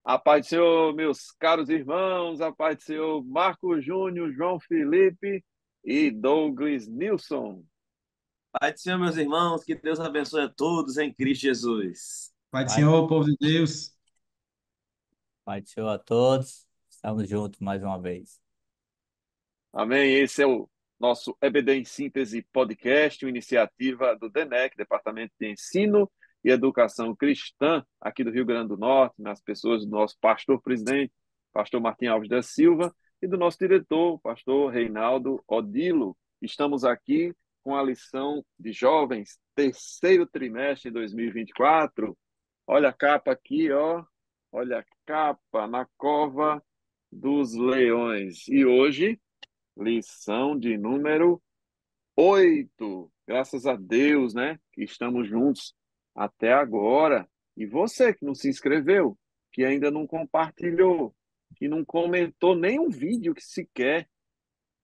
A paz do Senhor, meus caros irmãos, a paz do Senhor, Marco Júnior, João Felipe e Douglas Nilson. Pai do Senhor, meus irmãos, que Deus abençoe a todos em Cristo Jesus. Pai do Pai, Senhor, povo de Deus. Pai do Senhor a todos, estamos juntos mais uma vez. Amém. Esse é o nosso EBD em Síntese Podcast, uma iniciativa do DENEC, Departamento de Ensino e Educação Cristã, aqui do Rio Grande do Norte, nas pessoas do nosso pastor-presidente, pastor Martim Alves da Silva, e do nosso diretor, pastor Reinaldo Odilo. Estamos aqui com a lição de jovens, terceiro trimestre de 2024. Olha a capa aqui, ó. Olha a capa na cova dos leões. E hoje lição de número 8. Graças a Deus, né? Que estamos juntos até agora. E você que não se inscreveu, que ainda não compartilhou, que não comentou nenhum vídeo que sequer,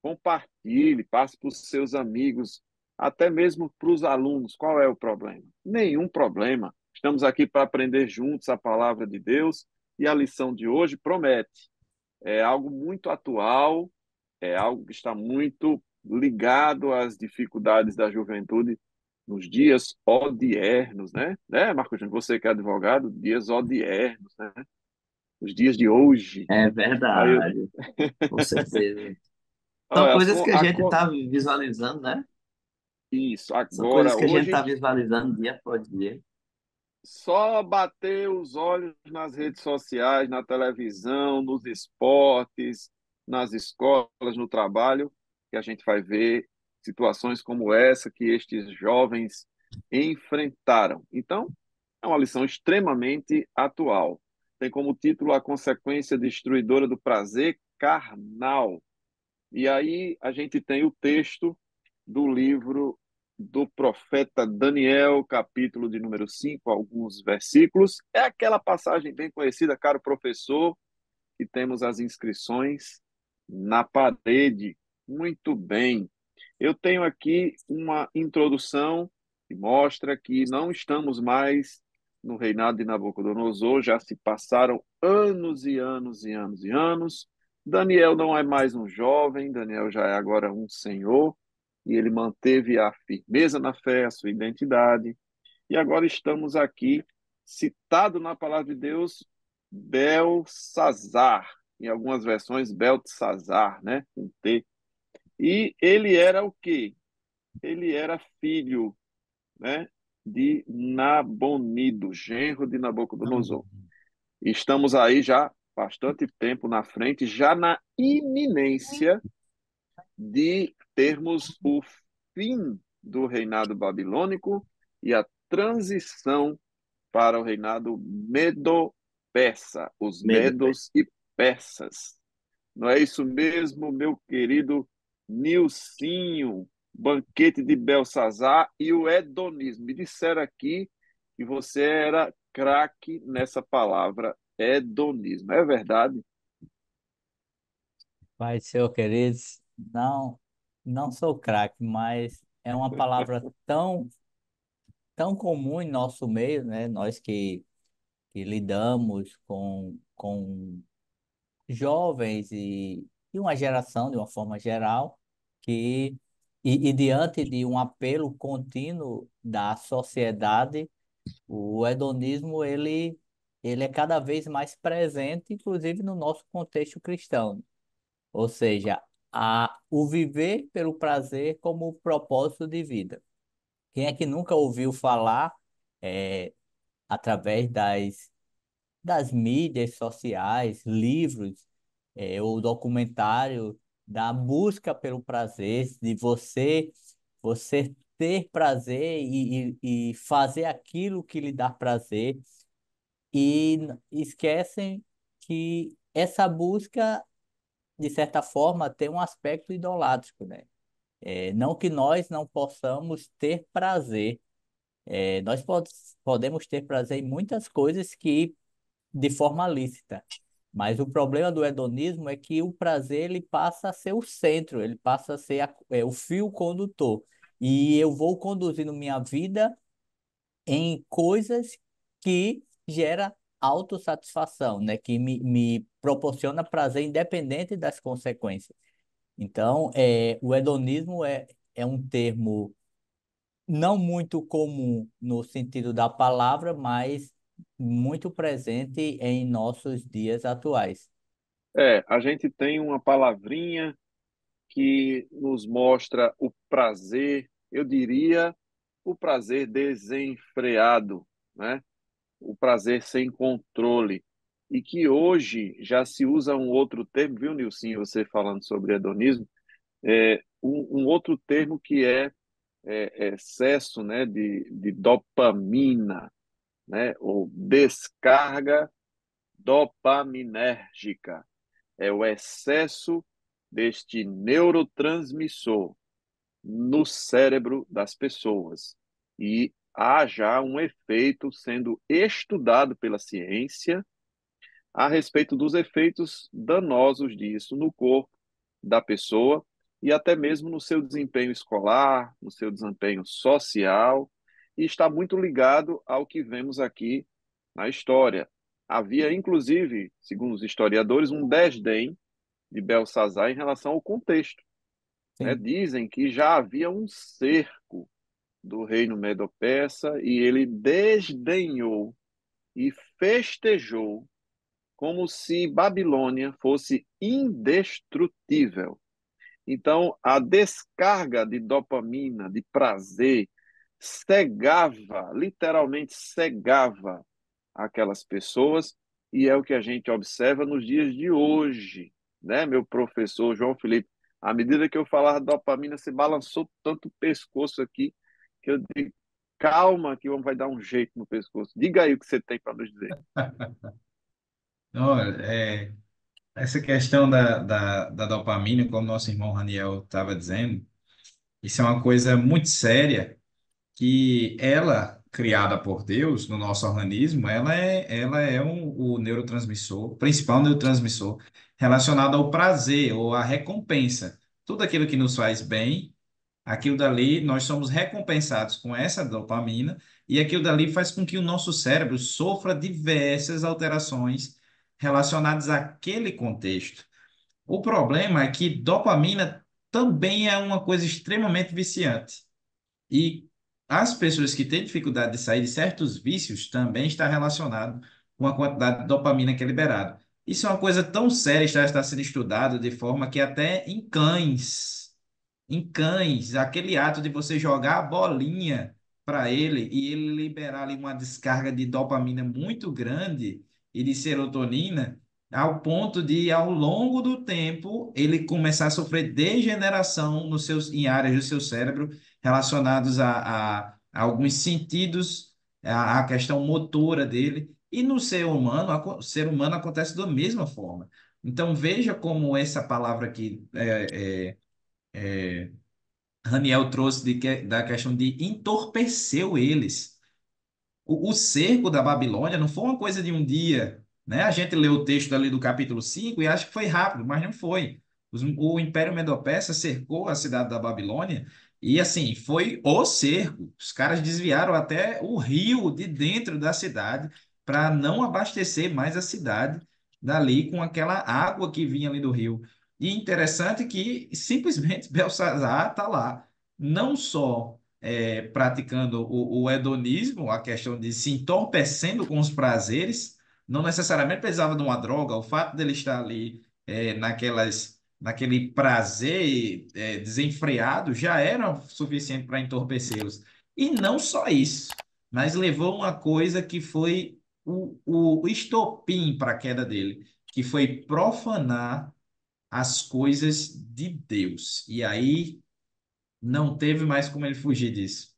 compartilhe, passe para os seus amigos, até mesmo para os alunos. Qual é o problema? Nenhum problema. Estamos aqui para aprender juntos a palavra de Deus e a lição de hoje promete. É algo muito atual, é algo que está muito ligado às dificuldades da juventude nos dias odiernos, né? Marco Júnior, você que é advogado, dias odiernos, né? Os dias de hoje. É Aí, verdade, com certeza. São olha, coisas que a gente está visualizando, né? isso, São coisas agora, que a gente hoje, está visualizando dia após dia. só bater os olhos nas redes sociais, na televisão, nos esportes, nas escolas, no trabalho, que a gente vai ver situações como essa que estes jovens enfrentaram. Então, é uma lição extremamente atual. Tem como título A Consequência Destruidora do Prazer Carnal. E aí a gente tem o texto do livro do profeta Daniel, capítulo de número 5, alguns versículos. É aquela passagem bem conhecida, caro professor, que temos as inscrições na parede. Muito bem. Eu tenho aqui uma introdução que mostra que não estamos mais no reinado de Nabucodonosor, já se passaram anos e anos e anos e anos. Daniel não é mais um jovem, Daniel já é agora um senhor, e ele manteve a firmeza na fé, a sua identidade. E agora estamos aqui, citado na palavra de Deus, Belsazar, em algumas versões, Beltesazar, né? Com T. E ele era o quê? Ele era filho, né, de Nabonido, genro de Nabucodonosor. Estamos aí já bastante tempo na frente, já na iminência de termos o fim do reinado babilônico e a transição para o reinado medo-persa, os Medo, velho. medos e persas. Não é isso mesmo, meu querido Nilcinho? Banquete de Belsazar e o hedonismo. Me disseram aqui que você era craque nessa palavra, hedonismo. É verdade? Pai do Senhor, queridos, não sou craque, mas é uma palavra tão comum em nosso meio, né? Nós que lidamos com jovens e uma geração, de uma forma geral, que, e diante de um apelo contínuo da sociedade, o hedonismo, ele é cada vez mais presente, inclusive no nosso contexto cristão. Ou seja, o viver pelo prazer como propósito de vida. Quem é que nunca ouviu falar, é, através das mídias sociais, livros, ou documentário, da busca pelo prazer, de você ter prazer e fazer aquilo que lhe dá prazer, e esquecem que essa busca, de certa forma, tem um aspecto idolátrico, né? Não que nós não possamos ter prazer, nós podemos ter prazer em muitas coisas que de forma lícita. Mas o problema do hedonismo é que o prazer ele passa a ser o centro, ele passa a ser o fio condutor. E eu vou conduzindo minha vida em coisas que gera autossatisfação, né? Que me proporciona prazer independente das consequências. Então, o hedonismo é um termo não muito comum no sentido da palavra, mas muito presente em nossos dias atuais. A gente tem uma palavrinha que nos mostra o prazer, eu diria, o prazer desenfreado, né? O prazer sem controle. E que hoje já se usa um outro termo, viu, Nilson, você falando sobre hedonismo, um outro termo que é excesso, né, de dopamina, né, ou descarga dopaminérgica. É o excesso deste neurotransmissor no cérebro das pessoas. E há já um efeito sendo estudado pela ciência a respeito dos efeitos danosos disso no corpo da pessoa e até mesmo no seu desempenho escolar, no seu desempenho social, e está muito ligado ao que vemos aqui na história. Havia, inclusive, segundo os historiadores, um desdém de Belsazar em relação ao contexto, né? Sim. Dizem que já havia um cerco do reino Medo-Persa e ele desdenhou e festejou como se Babilônia fosse indestrutível. Então, a descarga de dopamina, de prazer, cegava, literalmente cegava aquelas pessoas, e é o que a gente observa nos dias de hoje, né, meu professor João Felipe? À medida que eu falava de dopamina, se balançou tanto o pescoço aqui, que eu digo, calma, que o homem vai dar um jeito no pescoço. Diga aí o que você tem para nos dizer. Olha, essa questão da dopamina, como nosso irmão Raniel estava dizendo, isso é uma coisa muito séria, que ela, criada por Deus no nosso organismo, ela é o neurotransmissor, o principal neurotransmissor relacionado ao prazer ou à recompensa. Tudo aquilo que nos faz bem, aquilo dali, nós somos recompensados com essa dopamina, e aquilo dali faz com que o nosso cérebro sofra diversas alterações relacionadas àquele contexto. O problema é que dopamina também é uma coisa extremamente viciante. E as pessoas que têm dificuldade de sair de certos vícios também está relacionado com a quantidade de dopamina que é liberada. Isso é uma coisa tão séria, está sendo estudado de forma que até em cães, aquele ato de você jogar a bolinha para ele e ele liberar ali uma descarga de dopamina muito grande e de serotonina, ao ponto de, ao longo do tempo, ele começar a sofrer degeneração em áreas do seu cérebro relacionados a alguns sentidos, a questão motora dele. E no ser humano, o ser humano acontece da mesma forma. Então, veja como essa palavra aqui Raniel trouxe da questão de entorpeceu eles. O cerco da Babilônia não foi uma coisa de um dia, né? A gente lê o texto ali do capítulo 5 e acha que foi rápido, mas não foi. O Império Medo-Persa cercou a cidade da Babilônia e, assim, foi o cerco. Os caras desviaram até o rio de dentro da cidade para não abastecer mais a cidade dali com aquela água que vinha ali do rio. E interessante que simplesmente Belsazar está lá, não só praticando o hedonismo, a questão de se entorpecendo com os prazeres, não necessariamente precisava de uma droga, o fato dele estar ali naquele prazer desenfreado já era suficiente para entorpecê-los. E não só isso, mas levou uma coisa que foi o estopim para a queda dele, que foi profanar as coisas de Deus. E aí não teve mais como ele fugir disso.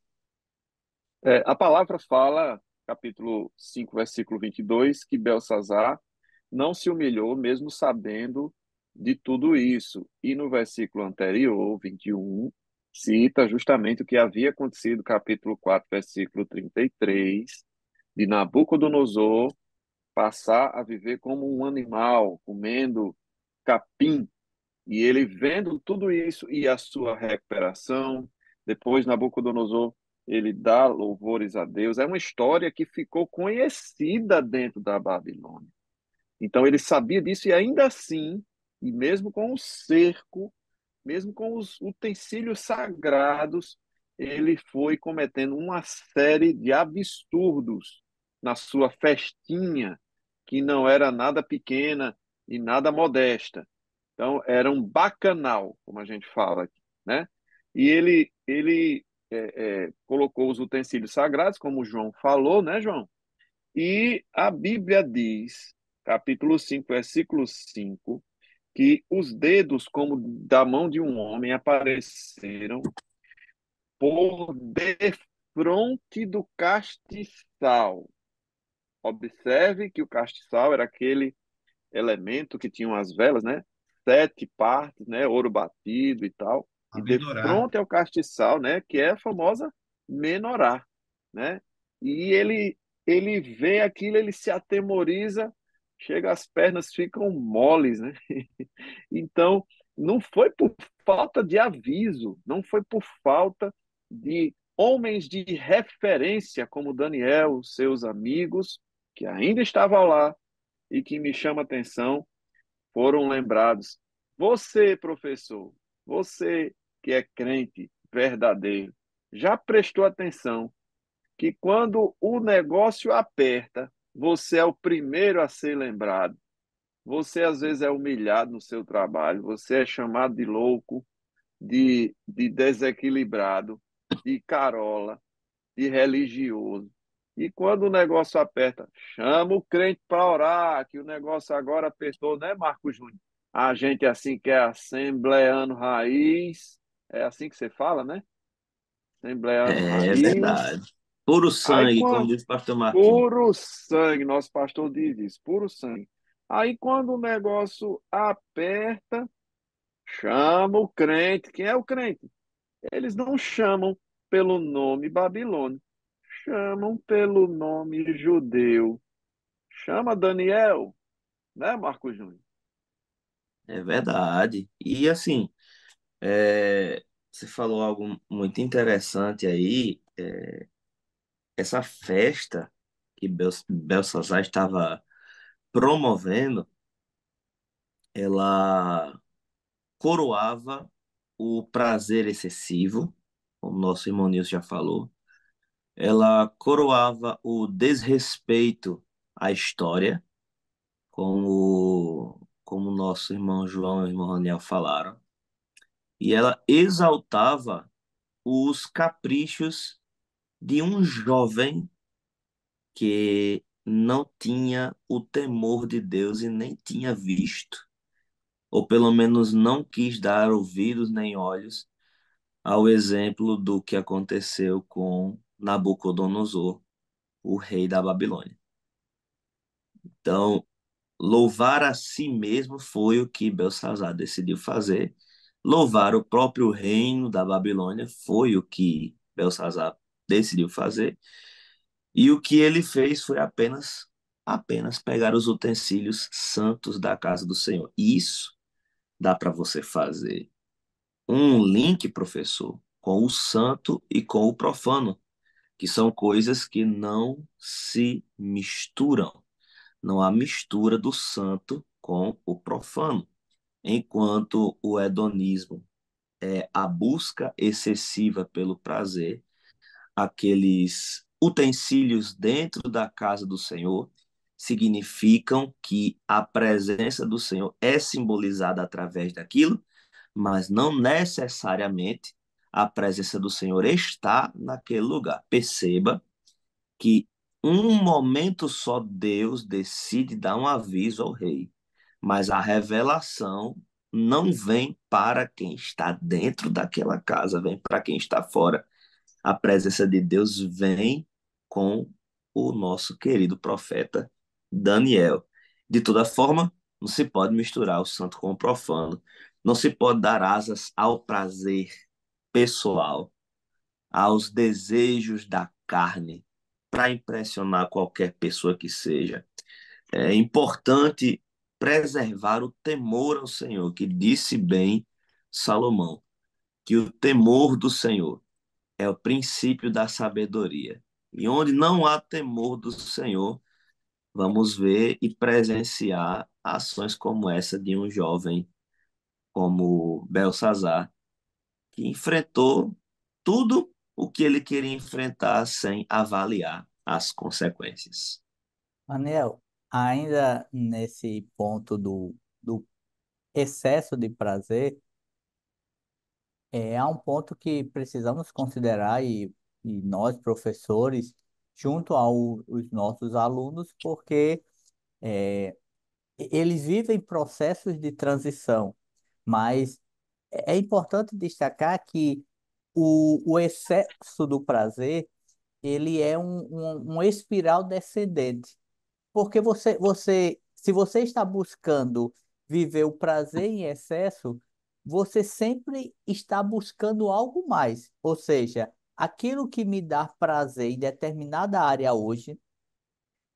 A palavra fala, capítulo 5, versículo 22, que Belsazar não se humilhou, mesmo sabendo de tudo isso. E no versículo anterior, 21, cita justamente o que havia acontecido, capítulo 4, versículo 33, de Nabucodonosor passar a viver como um animal, comendo capim. E ele vendo tudo isso e a sua recuperação, depois Nabucodonosor ele dá louvores a Deus. É uma história que ficou conhecida dentro da Babilônia. Então ele sabia disso e ainda assim, e mesmo com o cerco, mesmo com os utensílios sagrados, ele foi cometendo uma série de absurdos na sua festinha, que não era nada pequena e nada modesta. Então, era um bacanal, como a gente fala aqui, né? E ele colocou os utensílios sagrados, como o João falou, né, João? E a Bíblia diz, capítulo 5, versículo 5, que os dedos como da mão de um homem apareceram por defronte do castiçal. Observe que o castiçal era aquele elemento que tinha as velas, né? 7 partes, né? Ouro batido e tal. A E de menorar. frente ao castiçal, né? Que é a famosa menorá, né? E ele vê aquilo, ele se atemoriza, chega, as pernas ficam moles, né? Então, não foi por falta de aviso, não foi por falta de homens de referência como Daniel, seus amigos, que ainda estavam lá e que me chama a atenção, foram lembrados. Você, professor, você que é crente verdadeiro, já prestou atenção que quando o negócio aperta, você é o primeiro a ser lembrado. Você às vezes é humilhado no seu trabalho, você é chamado de louco, de desequilibrado, de carola, de religioso. E quando o negócio aperta, chama o crente para orar, que o negócio agora apertou, né, Marco Júnior? A gente assim que é assembleano raiz, é assim que você fala, né? Assembleano É raiz. verdade. Puro Aí sangue, como quando diz o pastor Martim. puro sangue, nosso pastor diz isso, puro sangue. Aí quando o negócio aperta, chama o crente. Quem é o crente? Eles não chamam pelo nome babilônico, chamam pelo nome judeu. Chama Daniel, né, Marco Júnior? É verdade. E assim, você falou algo muito interessante aí. Essa festa que Belsazar estava promovendo, ela coroava o prazer excessivo, como nosso irmão Nilson já falou. Ela coroava o desrespeito à história, como nosso irmão João e o irmão Raniel falaram. E ela exaltava os caprichos de um jovem que não tinha o temor de Deus e nem tinha visto, ou pelo menos não quis dar ouvidos nem olhos ao exemplo do que aconteceu com Nabucodonosor, o rei da Babilônia. Então, louvar a si mesmo foi o que Belsazar decidiu fazer. Louvar o próprio reino da Babilônia foi o que Belsazar decidiu fazer. E o que ele fez foi apenas pegar os utensílios santos da casa do Senhor. Isso dá para você fazer um link, professor, com o santo e com o profano, que são coisas que não se misturam. Não há mistura do santo com o profano. Enquanto o hedonismo é a busca excessiva pelo prazer, aqueles utensílios dentro da casa do Senhor significam que a presença do Senhor é simbolizada através daquilo, mas não necessariamente a presença do Senhor está naquele lugar. Perceba que um momento só Deus decide dar um aviso ao rei, mas a revelação não vem para quem está dentro daquela casa, vem para quem está fora. A presença de Deus vem com o nosso querido profeta Daniel. De toda forma, não se pode misturar o santo com o profano. Não se pode dar asas ao prazer pessoal, aos desejos da carne, para impressionar qualquer pessoa que seja. É importante preservar o temor ao Senhor, que disse bem Salomão, que o temor do Senhor é o princípio da sabedoria. E onde não há temor do Senhor, vamos ver e presenciar ações como essa de um jovem como Belsazar, que enfrentou tudo o que ele queria enfrentar sem avaliar as consequências. Manel, ainda nesse ponto do excesso de prazer, há um ponto que precisamos considerar e nós, professores, junto aos nossos alunos, porque eles vivem processos de transição, mas é importante destacar que o excesso do prazer, ele é um espiral descendente. Porque se você está buscando viver o prazer em excesso, você sempre está buscando algo mais. Ou seja, aquilo que me dá prazer em determinada área hoje,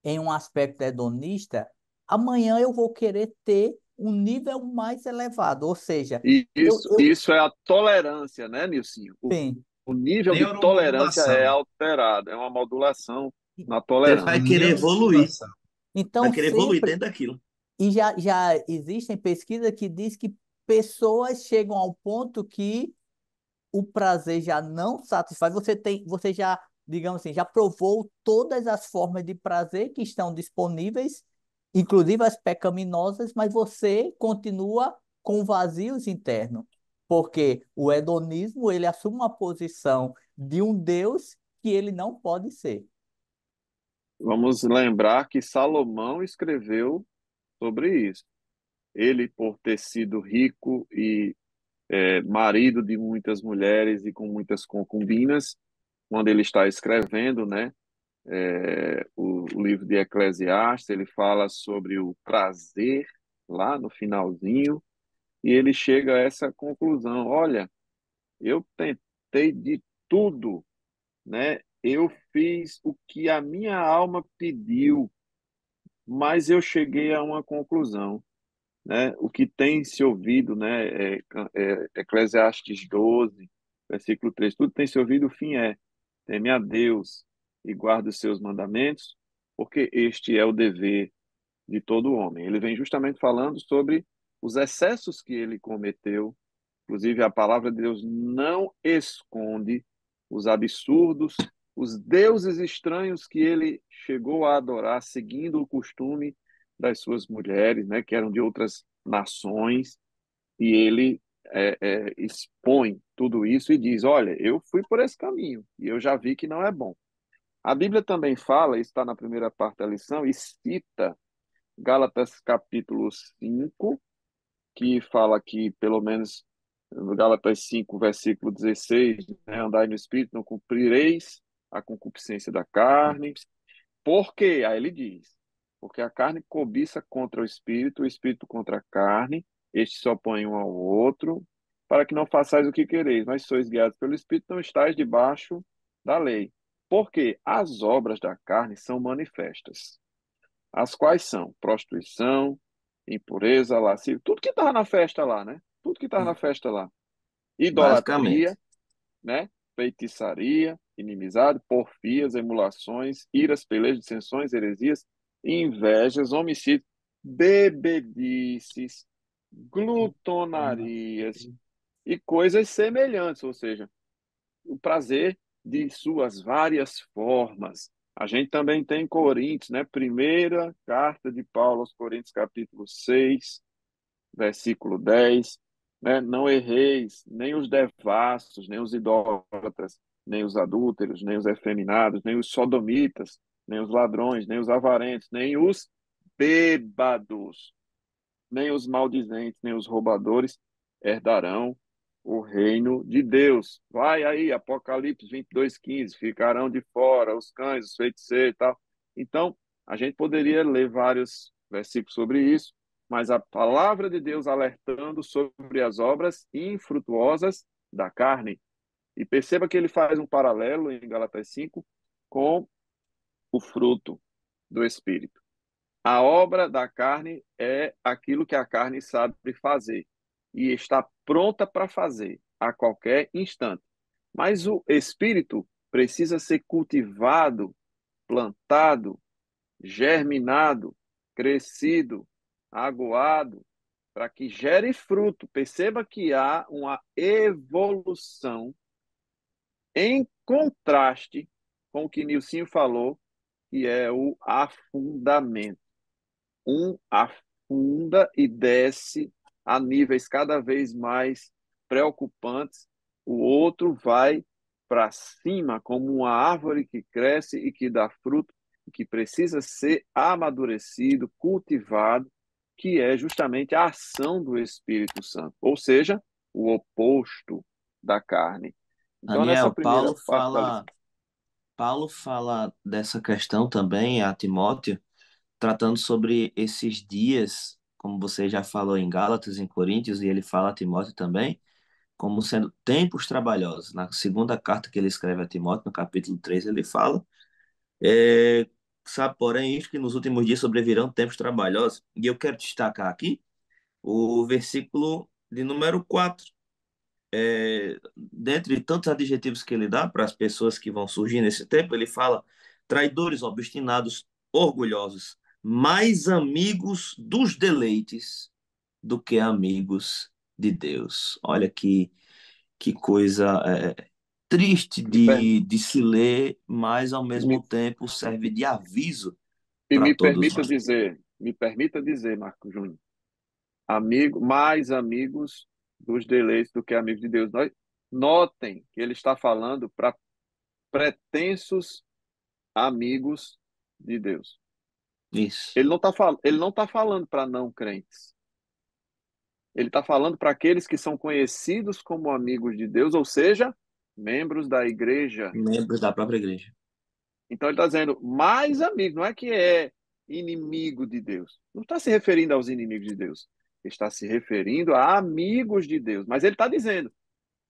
em um aspecto hedonista, amanhã eu vou querer ter um nível mais elevado. Ou seja, E eu, isso, eu isso é a tolerância, né, Nilcinho? sim. O nível de tolerância é Neuromodulação. alterado, é uma modulação na Você tolerância. vai A querer evoluir, neuromodulação. vai Então, querer evoluir sempre. dentro daquilo. E já existem pesquisas que diz que pessoas chegam ao ponto que o prazer já não satisfaz. Você já, digamos assim, já provou todas as formas de prazer que estão disponíveis, inclusive as pecaminosas, mas você continua com vazios internos. Porque o hedonismo, ele assume uma posição de um Deus que ele não pode ser. Vamos lembrar que Salomão escreveu sobre isso. Ele, por ter sido rico e marido de muitas mulheres e com muitas concubinas, quando ele está escrevendo, né, o livro de Eclesiastes, ele fala sobre o prazer lá no finalzinho, e ele chega a essa conclusão: olha, eu tentei de tudo, né? Eu fiz o que a minha alma pediu, mas eu cheguei a uma conclusão, né? O que tem se ouvido, né? Eclesiastes 12, versículo 3, tudo tem se ouvido, o fim é: teme a Deus e guarde os seus mandamentos, porque este é o dever de todo homem. Ele vem justamente falando sobre os excessos que ele cometeu. Inclusive, a palavra de Deus não esconde os absurdos, os deuses estranhos que ele chegou a adorar, seguindo o costume das suas mulheres, né, que eram de outras nações, e ele expõe tudo isso e diz: olha, eu fui por esse caminho e eu já vi que não é bom. A Bíblia também fala, isso está na primeira parte da lição, e cita Gálatas capítulo 5, que fala que, pelo menos no Gálatas 5, versículo 16, né, andai no Espírito, não cumprireis a concupiscência da carne. Por quê? Aí ele diz: porque a carne cobiça contra o Espírito contra a carne, estes se opõem um ao outro, para que não façais o que quereis, mas sois guiados pelo Espírito, não estáis debaixo da lei. Porque as obras da carne são manifestas, as quais são prostituição, impureza, lascívia, tudo que estava na festa lá, né? Tudo que estava na Sim. festa lá. Idolatria, Basicamente. né? Feitiçaria, inimizade, porfias, emulações, iras, peleias, dissensões, heresias, invejas, homicídios, bebedices, glutonarias e coisas semelhantes, ou seja, o prazer de suas várias formas. A gente também tem Coríntios, né? Primeira carta de Paulo aos Coríntios, capítulo 6, versículo 10, né? Não erreis, nem os devassos, nem os idólatras, nem os adúlteros, nem os efeminados, nem os sodomitas, nem os ladrões, nem os avarentos, nem os bêbados, nem os maldizentes, nem os roubadores herdarão o reino de Deus. Vai aí, Apocalipse 22:15, ficarão de fora os cães, os feiticeiros e tal. Então, a gente poderia ler vários versículos sobre isso, mas a palavra de Deus alertando sobre as obras infrutuosas da carne. E perceba que ele faz um paralelo em Gálatas 5 com o fruto do Espírito. A obra da carne é aquilo que a carne sabe fazer e está pronta para fazer a qualquer instante. Mas o espírito precisa ser cultivado, plantado, germinado, crescido, aguado, para que gere fruto. Perceba que há uma evolução em contraste com o que Nilcinho falou, que é o afundamento. Um afunda e desce a níveis cada vez mais preocupantes, o outro vai para cima como uma árvore que cresce e que dá fruto, e que precisa ser amadurecido, cultivado, que é justamente a ação do Espírito Santo, ou seja, o oposto da carne. Então, nessa Daniel, primeira parte da lição, Paulo fala dessa questão também a Timóteo, tratando sobre esses dias, como você já falou em Gálatas, em Coríntios, e ele fala a Timóteo também, como sendo tempos trabalhosos. Na segunda carta que ele escreve a Timóteo, no capítulo 3 ele fala, é, sabe, porém, isto que nos últimos dias sobrevirão tempos trabalhosos. E eu quero destacar aqui o versículo de número 4. Dentre tantos adjetivos que ele dá para as pessoas que vão surgir nesse tempo, ele fala traidores, obstinados, orgulhosos, mais amigos dos deleites do que amigos de Deus. Olha que coisa triste me, per, de se ler, mas ao mesmo me, tempo serve de aviso e para todos nós. me permita dizer, Marco Júnior, amigo, mais amigos dos deleites do que amigos de Deus. Notem que ele está falando para pretensos amigos de Deus. Isso, Ele não tá falando para não crentes. Ele está falando para aqueles que são conhecidos como amigos de Deus, ou seja, membros da igreja. membros da própria igreja. Então ele está dizendo mais amigo, não é que é inimigo de Deus. Não está se referindo aos inimigos de Deus. Ele está se referindo a amigos de Deus. Mas ele está dizendo,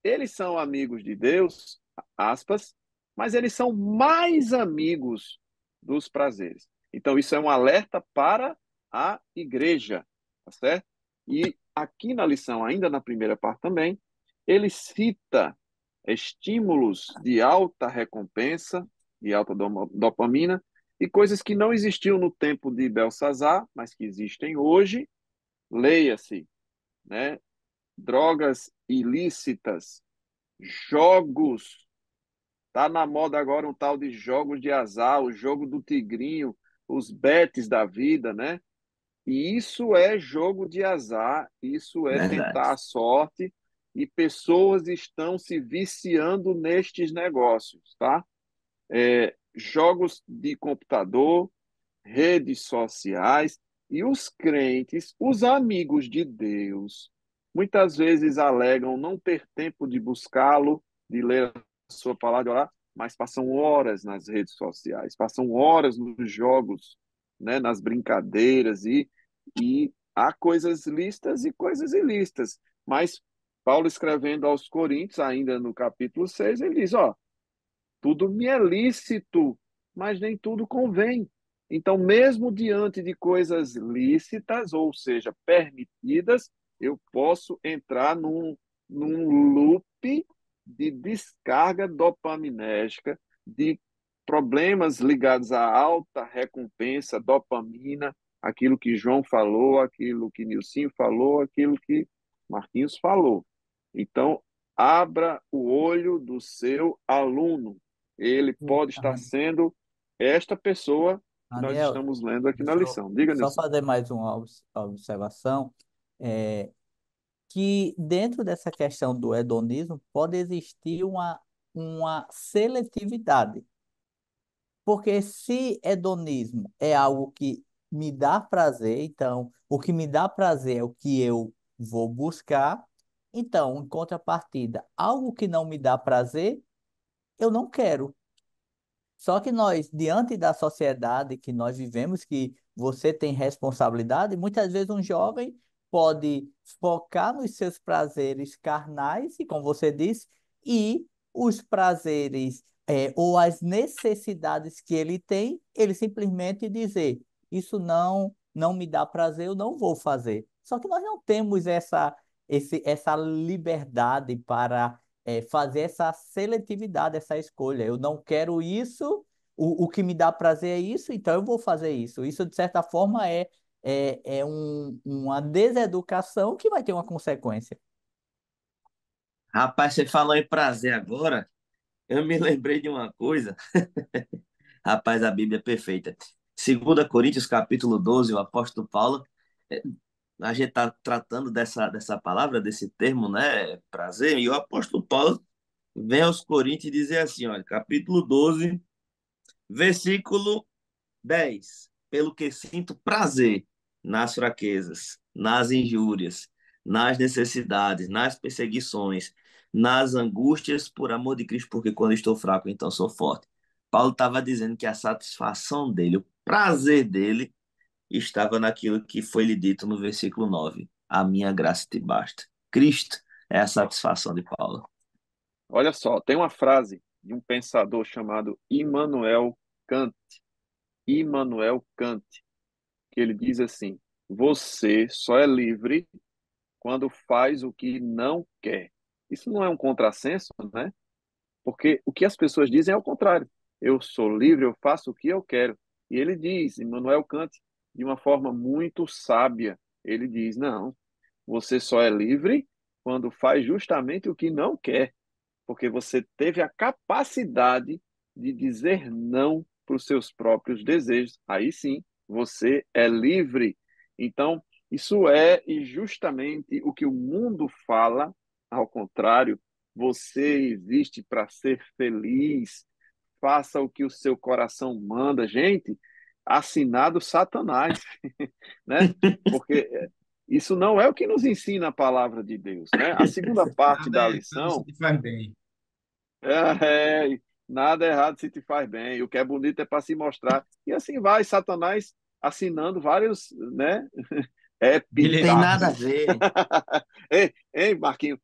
eles são amigos de Deus, aspas, mas eles são mais amigos dos prazeres. Então, isso é um alerta para a igreja, tá certo? E aqui na lição, ainda na primeira parte também, ele cita estímulos de alta recompensa, de alta dopamina, e coisas que não existiam no tempo de Belsazar, mas que existem hoje. Leia-se, né? Drogas ilícitas, jogos. Tá na moda agora um tal de jogos de azar, o jogo do tigrinho, os bets da vida, né? E isso é jogo de azar, isso é Verdade. tentar a sorte, e pessoas estão se viciando nestes negócios, tá? Jogos de computador, redes sociais, e os crentes, os amigos de Deus, muitas vezes alegam não ter tempo de buscá-lo, de ler a sua palavra, de orar, mas passam horas nas redes sociais, passam horas nos jogos, né, nas brincadeiras, e há coisas listas e coisas ilícitas. Mas Paulo, escrevendo aos Coríntios, ainda no capítulo 6, ele diz, ó, tudo me é lícito, mas nem tudo convém. Então, mesmo diante de coisas lícitas, ou seja, permitidas, eu posso entrar num loop de descarga dopaminérgica, de problemas ligados à alta recompensa, dopamina, aquilo que João falou, aquilo que Nilcinho falou, aquilo que Marquinhos falou. Então, abra o olho do seu aluno. Ele pode estar sendo esta pessoa que nós Daniel, estamos lendo aqui na deixa eu lição. Diga, só Nilson. fazer mais uma observação, é, que dentro dessa questão do hedonismo pode existir uma seletividade, porque se hedonismo é algo que me dá prazer, então o que me dá prazer é o que eu vou buscar, então, em contrapartida, algo que não me dá prazer, eu não quero. Só que nós, diante da sociedade que nós vivemos, que você tem responsabilidade, muitas vezes um jovem pode focar nos seus prazeres carnais, e como você disse, e os prazeres ou as necessidades que ele tem, ele simplesmente dizer, isso não me dá prazer, eu não vou fazer. Só que nós não temos essa liberdade para fazer essa seletividade, essa escolha. Eu não quero isso, o que me dá prazer é isso, então eu vou fazer isso. Isso, de certa forma, uma deseducação que vai ter uma consequência. Rapaz, você falou em prazer agora, eu me lembrei de uma coisa. Rapaz, a Bíblia é perfeita. 2 Coríntios, capítulo 12, o apóstolo Paulo, eh, a gente está tratando dessa palavra, desse termo, né? Prazer, e o apóstolo Paulo vem aos Coríntios e diz assim, olha, capítulo 12, versículo 10. Pelo que sinto prazer nas fraquezas, nas injúrias, nas necessidades, nas perseguições, nas angústias por amor de Cristo, porque quando estou fraco, então sou forte. Paulo estava dizendo que a satisfação dele, o prazer dele, estava naquilo que foi lhe dito no versículo 9. A minha graça te basta. Cristo é a satisfação de Paulo. Olha só, tem uma frase de um pensador chamado Immanuel Kant. Immanuel Kant, que ele diz assim: você só é livre quando faz o que não quer. Isso não é um contrassenso, né? Porque o que as pessoas dizem é o contrário. Eu sou livre, eu faço o que eu quero. E ele diz, Immanuel Kant, de uma forma muito sábia, ele diz: não, você só é livre quando faz justamente o que não quer, porque você teve a capacidade de dizer não para os seus próprios desejos. Aí sim, você é livre. Então, isso é justamente o que o mundo fala, ao contrário, você existe para ser feliz, faça o que o seu coração manda. Gente, assinado Satanás, né? Porque isso não é o que nos ensina a palavra de Deus, né? A segunda parte Nada da é errado se lição te faz bem. nada errado se te faz bem. O que é bonito é para se mostrar. E assim vai, Satanás assinando vários, né? Não tem nada a Epitáfios. ver. Ei, Marquinho,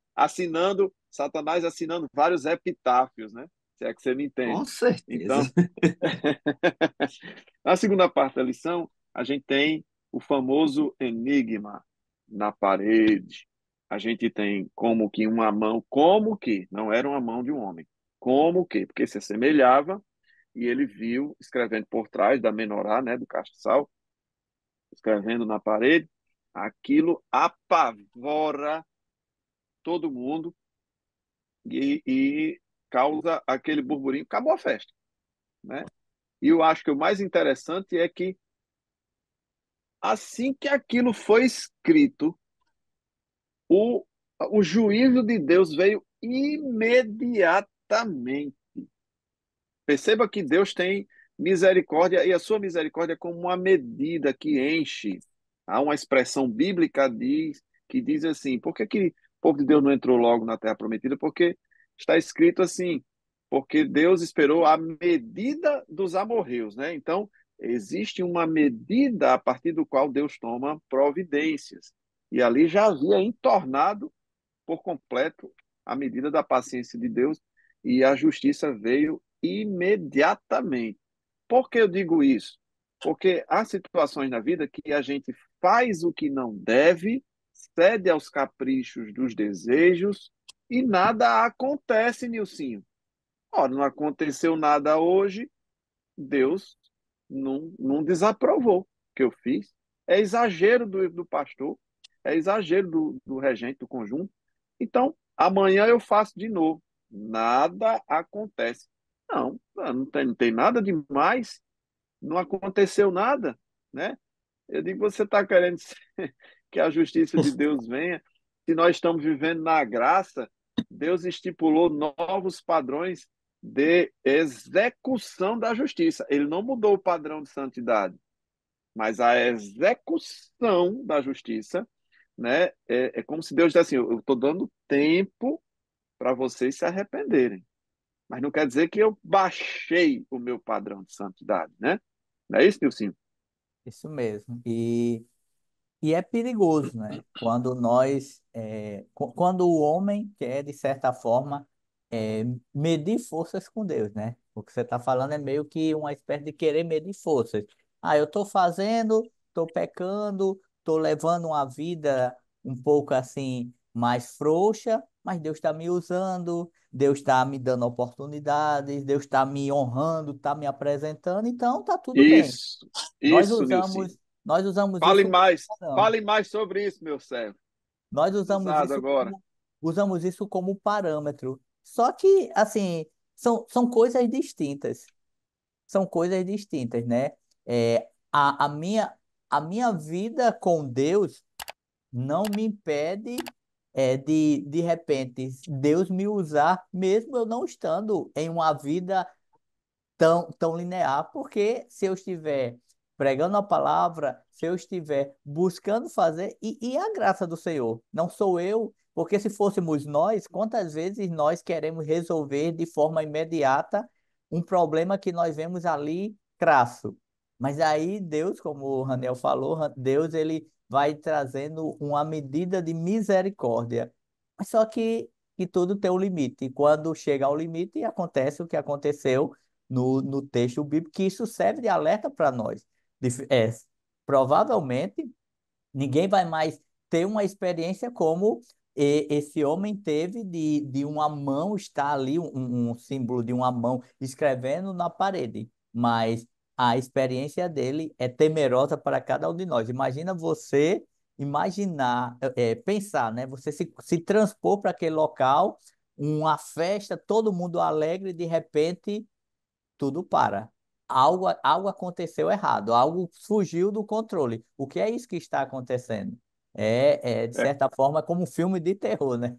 Satanás assinando vários epitáfios, né? Se é que você me Com entende. certeza. Então, na segunda parte da lição, a gente tem o famoso enigma na parede. A gente tem como que uma mão, como que não era uma mão de um homem. Como que? Porque se assemelhava e ele viu escrevendo por trás da menorá, né, do castiçal, escrevendo na parede, aquilo apavora todo mundo e causa aquele burburinho. Acabou a festa, né? E eu acho que o mais interessante é que assim que aquilo foi escrito, o, o juízo de Deus veio imediatamente. Perceba que Deus tem misericórdia e a sua misericórdia é como uma medida que enche. Há uma expressão bíblica que diz assim: por que o povo de Deus não entrou logo na terra prometida? Porque está escrito assim: porque Deus esperou a medida dos amorreus, né? Então, existe uma medida a partir do qual Deus toma providências. E ali já havia entornado por completo a medida da paciência de Deus e a justiça veio imediatamente. Por que eu digo isso? Porque há situações na vida que a gente faz o que não deve, cede aos caprichos dos desejos e nada acontece, Nilcinho. Ora, não aconteceu nada hoje, Deus não desaprovou o que eu fiz. É exagero do pastor, é exagero do regente do conjunto. Então, amanhã eu faço de novo. Nada acontece. Não tem nada demais, não aconteceu nada, né? Eu digo, você está querendo que a justiça de Deus venha? Se nós estamos vivendo na graça, Deus estipulou novos padrões de execução da justiça. Ele não mudou o padrão de santidade, mas a execução da justiça, né? É como se Deus dissesse assim: eu estou dando tempo para vocês se arrependerem. Mas não quer dizer que eu baixei o meu padrão de santidade, né? Não é isso, Nilcinho? Isso mesmo. E é perigoso, né? Quando o homem quer, de certa forma, medir forças com Deus, né? O que você está falando é meio que uma espécie de querer medir forças. Ah, eu estou fazendo, estou pecando, estou levando uma vida um pouco assim mais frouxa, mas Deus está me usando, Deus está me dando oportunidades, Deus está me honrando, está me apresentando, então está tudo bem. Isso, Nós isso, Nilcinho. usamos isso como parâmetro. Fale mais sobre isso, meu servo. Nós Precisado agora. usamos isso como parâmetro. Só que, assim, são coisas distintas. São coisas distintas, né? É, a minha vida com Deus não me impede de repente, Deus me usar, mesmo eu não estando em uma vida tão linear, porque se eu estiver pregando a palavra, se eu estiver buscando fazer, e a graça do Senhor, não sou eu, porque se fôssemos nós, quantas vezes nós queremos resolver de forma imediata um problema que nós vemos ali crasso. Mas aí Deus, como o Raniel falou, Deus ele vai trazendo uma medida de misericórdia. Mas só que tudo tem um limite. E quando chega ao limite, acontece o que aconteceu no texto bíblico, que isso serve de alerta para nós. Provavelmente, ninguém vai mais ter uma experiência como esse homem teve de uma mão estar ali, um símbolo de uma mão escrevendo na parede. Mas a experiência dele é temerosa para cada um de nós. Imagina você imaginar, pensar, né? Você se transpor para aquele local, uma festa, todo mundo alegre, de repente tudo para. Algo aconteceu errado, algo fugiu do controle. O que é isso que está acontecendo? De É, certa forma, como um filme de terror, né?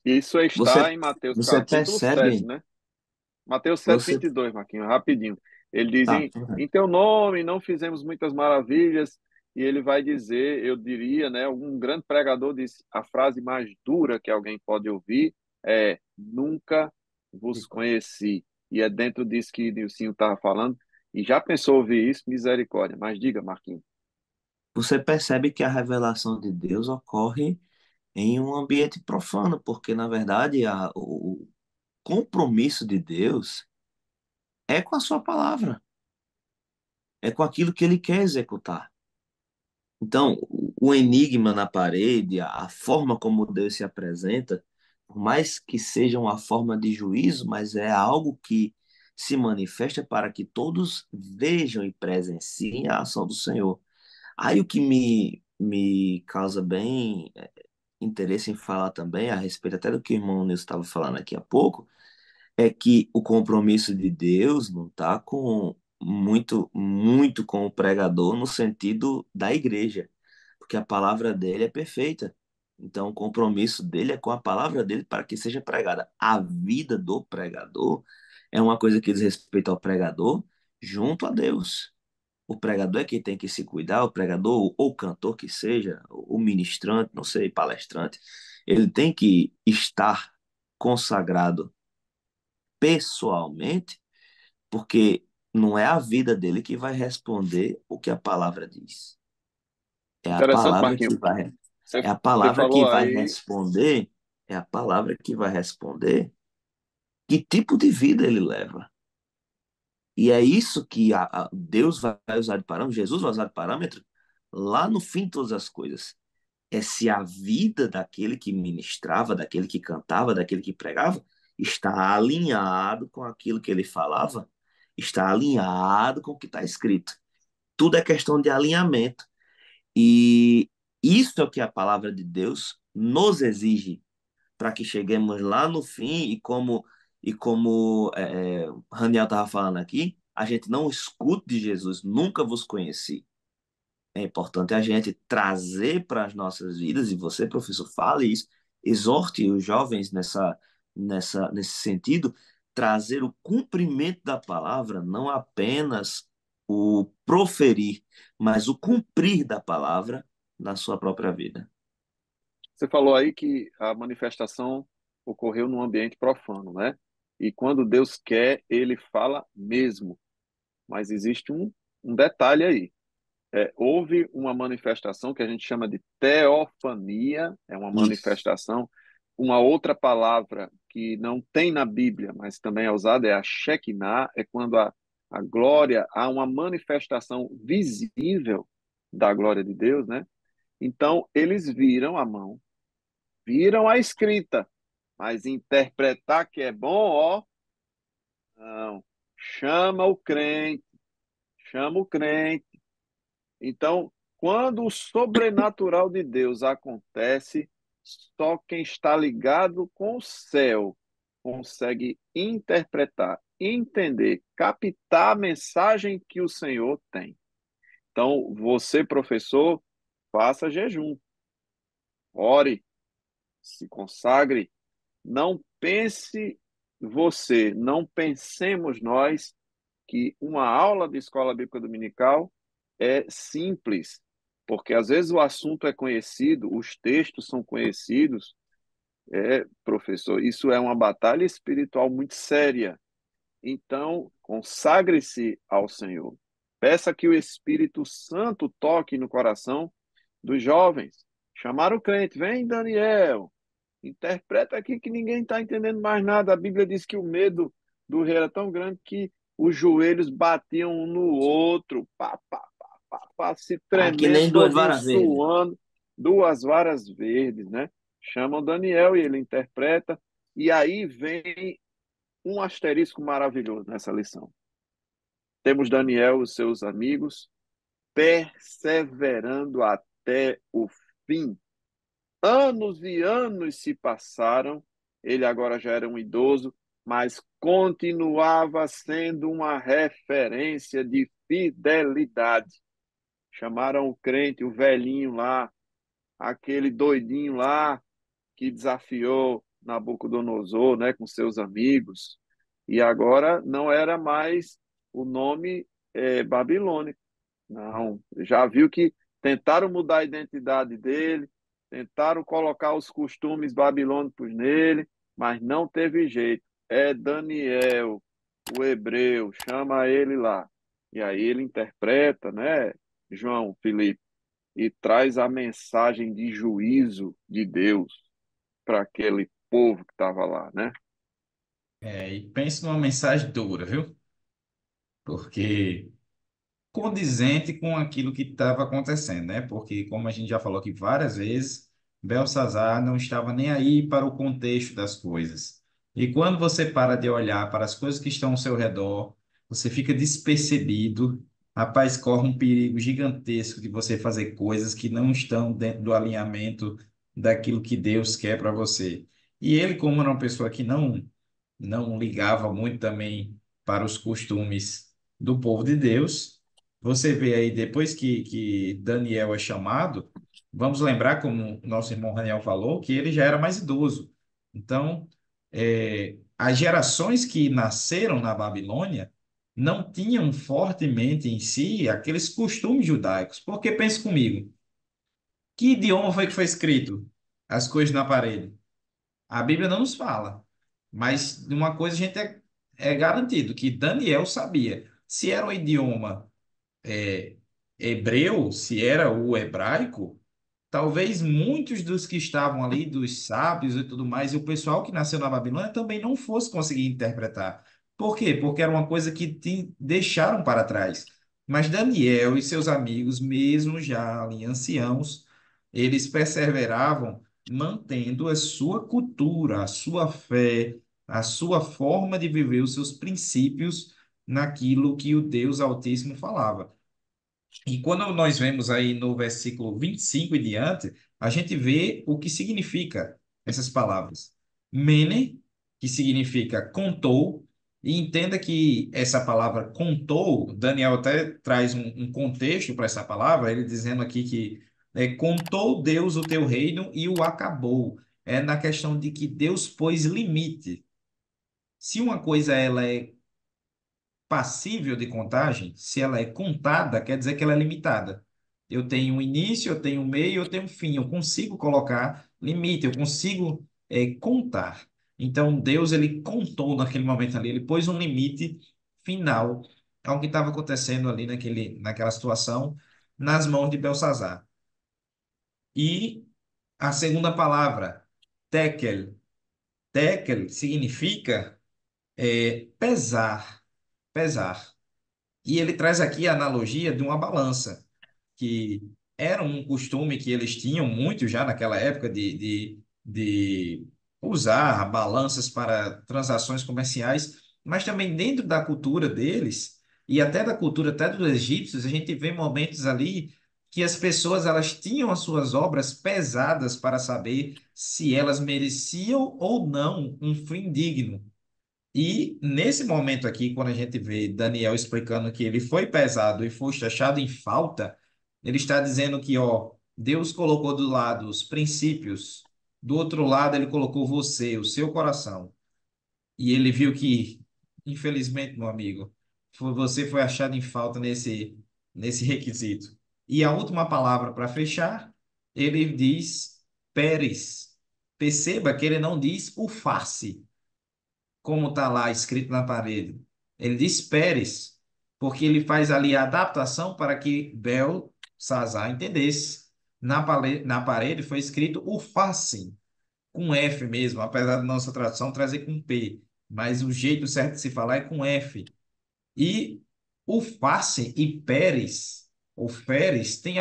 isso está Você, em Mateus você capítulo 7, percebe, né? Mateus sete você vinte e dois, Marquinhos, rapidinho. Ele diz, tá, em teu nome não fizemos muitas maravilhas, e ele vai dizer, eu diria, né, um grande pregador disse, a frase mais dura que alguém pode ouvir é, nunca vos conheci. E é dentro disso que o Nilcinho estava falando, e já pensou ouvir isso? Misericórdia. Mas diga, Marquinhos. você percebe que a revelação de Deus ocorre em um ambiente profano, porque na verdade o compromisso de Deus é com a sua palavra, é com aquilo que ele quer executar. Então, o enigma na parede, a forma como Deus se apresenta, por mais que seja uma forma de juízo, mas é algo que se manifesta para que todos vejam e presenciem a ação do Senhor. Aí o que me causa bem interesse em falar também, a respeito até do que o irmão Nilson estava falando aqui há pouco, é que o compromisso de Deus não está com muito com o pregador no sentido da igreja, porque a palavra dele é perfeita. Então, o compromisso dele é com a palavra dele para que seja pregada. A vida do pregador é uma coisa que diz respeito ao pregador junto a Deus. O pregador é quem tem que se cuidar, o pregador ou cantor que seja, o ministrante, não sei, palestrante, ele tem que estar consagrado pessoalmente, porque não é a vida dele que vai responder o que a palavra diz. É a Interessante, palavra Marquinhos. que vai, é a Você palavra que falou vai aí, responder, é a palavra que vai responder que tipo de vida ele leva. E é isso que Deus vai usar de parâmetro, Jesus vai usar de parâmetro lá no fim de todas as coisas. É se a vida daquele que ministrava, daquele que cantava, daquele que pregava, está alinhado com aquilo que ele falava, está alinhado com o que está escrito. Tudo é questão de alinhamento. E isso é o que a palavra de Deus nos exige para que cheguemos lá no fim e como Raniel estava falando aqui, a gente não escute de Jesus, nunca vos conheci. É importante a gente trazer para as nossas vidas, e você, professor, fale isso, exorte os jovens nesse sentido, trazer o cumprimento da palavra, não apenas o proferir, mas o cumprir da palavra na sua própria vida. você falou aí que a manifestação ocorreu num ambiente profano, né? E quando Deus quer, ele fala mesmo. Mas existe um detalhe aí. Houve uma manifestação que a gente chama de teofania, é uma Isso. manifestação. Uma outra palavra que não tem na Bíblia, mas também é usada, é a Shekinah, é quando a glória, há uma manifestação visível da glória de Deus, né? Então, eles viram a mão, viram a escrita, mas interpretar que é bom, ó, não. Chama o crente, chama o crente. Então, quando o sobrenatural de Deus acontece, só quem está ligado com o céu consegue interpretar, entender, captar a mensagem que o Senhor tem. Então, você, professor, faça jejum, ore, se consagre, não pense você, não pensemos nós que uma aula de escola bíblica dominical é simples, porque às vezes o assunto é conhecido, os textos são conhecidos, professor, isso é uma batalha espiritual muito séria. Então, consagre-se ao Senhor. Peça que o Espírito Santo toque no coração dos jovens. Chamar o crente, vem Daniel, interpreta aqui que ninguém está entendendo mais nada. A Bíblia diz que o medo do rei era tão grande que os joelhos batiam um no outro, pá, pá, pá, pá, pá, se Ah, que tremendo, nem duas todinho varas verdes. suando, duas varas verdes, né? Chamam Daniel e ele interpreta, e aí vem um asterisco maravilhoso nessa lição. Temos Daniel e os seus amigos perseverando até o fim. Anos e anos se passaram, ele agora já era um idoso, mas continuava sendo uma referência de fidelidade. Chamaram o crente, o velhinho lá, aquele doidinho lá que desafiou Nabucodonosor, né, com seus amigos, e agora não era mais o nome babilônico. Não, já viu que tentaram mudar a identidade dele, tentaram colocar os costumes babilônicos nele, mas não teve jeito. É Daniel, o hebreu, chama ele lá. E aí ele interpreta, né, João Felipe, e traz a mensagem de juízo de Deus para aquele povo que estava lá, né? E pense numa mensagem dura, viu? Porque condizente com aquilo que estava acontecendo, né? Porque, como a gente já falou aqui várias vezes, Belsazar não estava nem aí para o contexto das coisas. E quando você para de olhar para as coisas que estão ao seu redor, você fica despercebido, rapaz, corre um perigo gigantesco de você fazer coisas que não estão dentro do alinhamento daquilo que Deus quer para você. E ele, como era uma pessoa que não ligava muito também para os costumes do povo de Deus. Você vê aí, depois que Daniel é chamado, vamos lembrar, como o nosso irmão Raniel falou, que ele já era mais idoso. Então, as gerações que nasceram na Babilônia não tinham fortemente em si aqueles costumes judaicos. Porque pense comigo, que idioma foi que foi escrito as coisas na parede? A Bíblia não nos fala, mas de uma coisa a gente é garantido, que Daniel sabia. Se era o idioma é, hebreu, se era o hebraico, talvez muitos dos que estavam ali, dos sábios e tudo mais, e o pessoal que nasceu na Babilônia também não fosse conseguir interpretar. Por quê? Porque era uma coisa que deixaram para trás. Mas Daniel e seus amigos, mesmo já ali anciãos, eles perseveravam mantendo a sua cultura, a sua fé, a sua forma de viver os seus princípios naquilo que o Deus Altíssimo falava. E quando nós vemos aí no versículo 25 e diante, a gente vê o que significa essas palavras. Mene, que significa contou, e entenda que essa palavra contou, Daniel até traz um contexto para essa palavra, ele dizendo aqui que contou Deus o teu reino e o acabou. É na questão de que Deus pôs limite. Se uma coisa ela é passível de contagem, se ela é contada, quer dizer que ela é limitada. Eu tenho um início, eu tenho um meio, eu tenho um fim. Eu consigo colocar limite, eu consigo contar. Então, Deus, ele contou naquele momento ali, ele pôs um limite final ao que estava acontecendo ali naquela situação, nas mãos de Belsazar. E a segunda palavra, tekel. Tekel significa pesar, pesar. E ele traz aqui a analogia de uma balança, que era um costume que eles tinham muito já naquela época de de usar balanças para transações comerciais, mas também dentro da cultura deles e até da cultura até dos egípcios, a gente vê momentos ali que as pessoas elas tinham as suas obras pesadas para saber se elas mereciam ou não um fim digno. E nesse momento aqui, quando a gente vê Daniel explicando que ele foi pesado e foi achado em falta, ele está dizendo que, ó, Deus colocou do lado os princípios, do outro lado ele colocou você, o seu coração. E ele viu que, infelizmente, meu amigo, você foi achado em falta nesse requisito. E a última palavra para fechar, ele diz Pérez. Perceba que ele não diz o face como está lá escrito na parede. Ele diz Pérez, porque ele faz ali a adaptação para que Belsazar entendesse. Na parede foi escrito o face, com F mesmo, apesar da nossa tradução trazer com P, mas o jeito certo de se falar é com F. E o face e Pérez, ou Feres, tem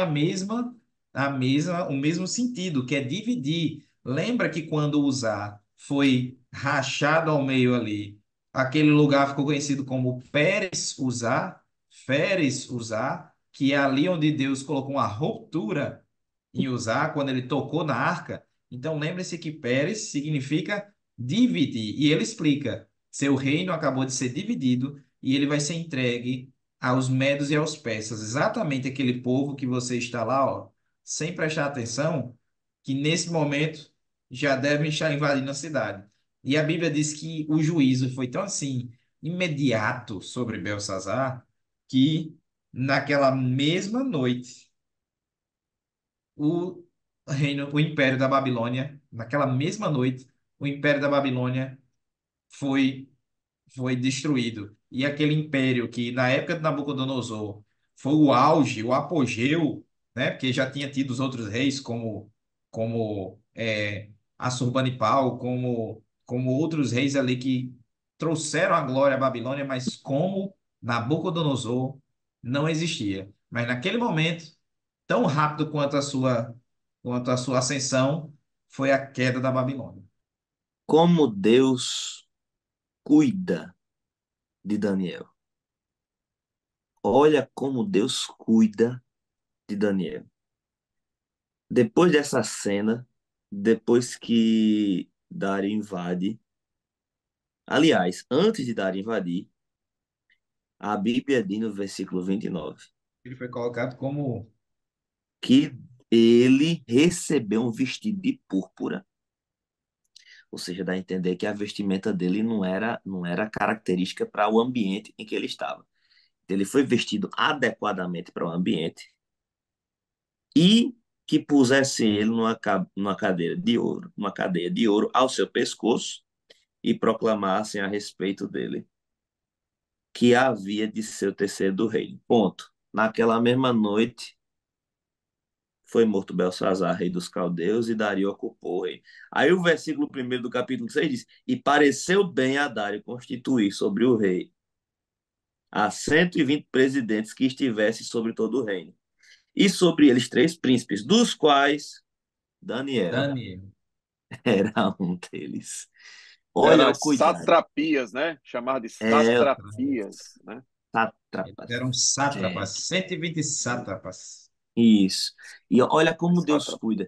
o mesmo sentido, que é dividir. Lembra que quando Uzá foi rachado ao meio ali, aquele lugar ficou conhecido como Pérez Uzá, Feres Uzá, que é ali onde Deus colocou uma ruptura em Uzá, quando ele tocou na arca. Então lembre-se que Pérez significa dividir. E ele explica: seu reino acabou de ser dividido e ele vai ser entregue aos medos e aos persas, exatamente aquele povo que você está lá, ó, sem prestar atenção, que nesse momento já devem estar invadindo a cidade. E a Bíblia diz que o juízo foi tão assim imediato sobre Belsazar que naquela mesma noite o o Império da Babilônia, naquela mesma noite, o Império da Babilônia foi foi destruído. E aquele império que, na época de Nabucodonosor, foi o auge, o apogeu, né? Porque já tinha tido os outros reis, como Assurbanipal, como outros reis ali que trouxeram a glória à Babilônia, mas como Nabucodonosor não existia. Mas naquele momento, tão rápido quanto a sua ascensão, foi a queda da Babilônia. Como Deus cuida de Daniel. Olha como Deus cuida de Daniel. Depois dessa cena, depois que Dário invade, aliás, antes de Dário invadir, a Bíblia diz no versículo 29 Ele foi colocado como que ele recebeu um vestido de púrpura. Ou seja, dá a entender que a vestimenta dele não era característica para o ambiente em que ele estava. Ele foi vestido adequadamente para o ambiente e que pusesse ele numa cadeira de ouro, uma cadeia de ouro ao seu pescoço e proclamassem a respeito dele que havia de ser o terceiro do reino. Ponto. Naquela mesma noite foi morto Belsazar, rei dos caldeus, e Dario ocupou o reino. Aí o versículo 1 do capítulo 6 diz: E pareceu bem a Dário constituir sobre o rei a 120 presidentes que estivessem sobre todo o reino, e sobre eles 3 príncipes, dos quais Daniel Daniel. era um deles. Eram Olha o as cuidado. satrapias, né? Chamar de É, satrapias, né? Eles sátrapas. eram É, sátrapas, 120 sátrapas. isso. E olha como Deus Sátrapas. cuida.